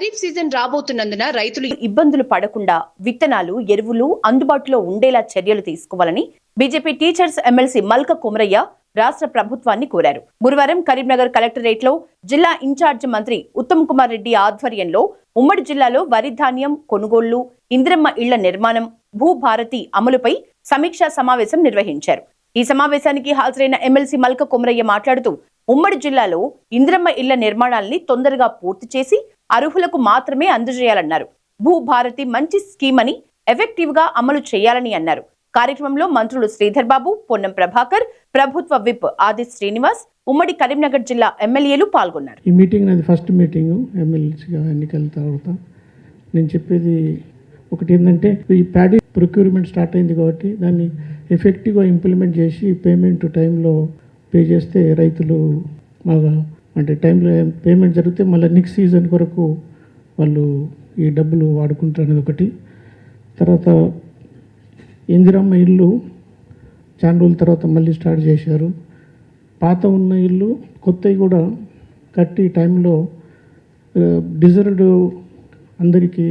Kharif season రాబోతున్నందున రైతులు ఇబ్బందులు పడకుండా విత్తనాలు, ఎరువులు అందుబాటులో ఉండేలా చర్యలు తీసుకోవాలని BJP teachers MLC Malka Komaraiah రాష్ట్ర ప్రభుత్వాన్ని కోరారు. గురువారం కరీంనగర్ కలెక్టరేట్ లో జిల్లా ఇన్ఛార్జ్ మంత్రి ఉత్తమ్ కుమార్ రెడ్డి ఆధ్వర్యంలో ఉమ్మడి జిల్లాలో వరి ధాన్యం కొనుగోళ్లు, ఇందిరమ్మ ఇళ్ల నిర్మాణం, భూభారతి అమలుపై సమీక్షా సమావేశం నిర్వహించారు. ఈ సమావేశానికి హాజరైన ఎమ్మెల్సీ మల్క కొమరయ్య మాట్లాడుతూ ఉమ్మడి జిల్లాలో ఇందిరమ్మ ఇళ్ల నిర్మాణాల్ని తొందరగా పూర్తి చేసి అర్హులకు మాత్రమే అందజేయాలన్నారు. భూభారతి మంచి స్కీమ్ అని ఎఫెక్టివ్ గా అమలు చేయాలని అన్నారు. కార్యక్రమంలో మంత్రులు శ్రీధర్ బాబు, పొన్నం ప్రభాకర్, ప్రభుత్వ విప్ ఆది శ్రీనివాస్, ఉమ్మడి కరీంనగర్ జిల్లా ఎమ్మెల్యేలు పాల్గొన్నారు. ఈ మీటింగ్ నాది ఫస్ట్ మీటింగ్ ఎమ్మెల్యేగా ఎన్నికల తర్వాత. నేను చెప్పేది ఒకటి ఏంటంటే, ఈ ప్యాడీ ప్రొక్యూర్మెంట్ స్టార్ట్ అయింది కాబట్టి దాన్ని ఎఫెక్టివ్గా ఇంప్లిమెంట్ చేసి పేమెంట్ టైంలో పే చేస్తే రైతులు బాగా, అంటే టైంలో పేమెంట్ జరిగితే మళ్ళీ నెక్స్ట్ సీజన్ కొరకు వాళ్ళు ఈ డబ్బులు వాడుకుంటారు అనేది ఒకటి. తర్వాత ఇందిరమ్మ ఇల్లు చాలా రోజుల తర్వాత మళ్ళీ స్టార్ట్ చేశారు. పాత ఉన్న ఇల్లు కొత్తవి కూడా కట్టి టైంలో డిజర్వ్డ్ అందరికీ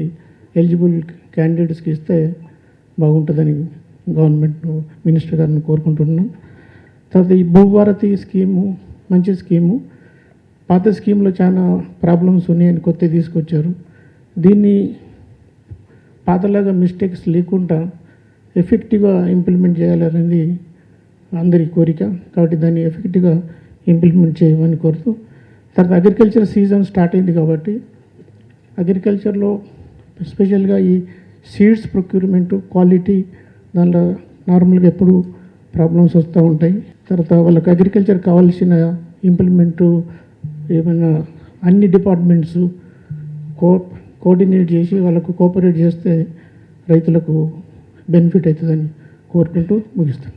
ఎలిజిబుల్ క్యాండిడేట్స్కి ఇస్తే బాగుంటుందని గవర్నమెంట్ మినిస్టర్ గారిని కోరుకుంటున్నాను. తర్వాత ఈ భూభారతి స్కీము మంచి స్కీము. పాత స్కీమ్లో చాలా ప్రాబ్లమ్స్ ఉన్నాయని కొత్త తీసుకొచ్చారు. దీన్ని పాతలాగా మిస్టేక్స్ లేకుండా ఎఫెక్టివ్గా ఇంప్లిమెంట్ చేయాలనేది అందరి కోరిక. కాబట్టి దాన్ని ఎఫెక్టివ్గా ఇంప్లిమెంట్ చేయమని కోరుతూ, తర్వాత అగ్రికల్చర్ సీజన్ స్టార్ట్ అయింది కాబట్టి అగ్రికల్చర్లో స్పెషల్గా ఈ సీడ్స్ ప్రొక్యూర్మెంట్ క్వాలిటీ దానిలో నార్మల్గా ఎప్పుడు ప్రాబ్లమ్స్ వస్తూ ఉంటాయి. తర్వాత వాళ్ళకి అగ్రికల్చర్ కావాల్సిన ఇంప్లిమెంటు ఏమైనా అన్ని డిపార్ట్మెంట్స్ కోఆర్డినేట్ చేసి వాళ్ళకు కోఆపరేట్ చేస్తే రైతులకు బెనిఫిట్ అవుతుందని కోరుకుంటూ ముగిస్తాను.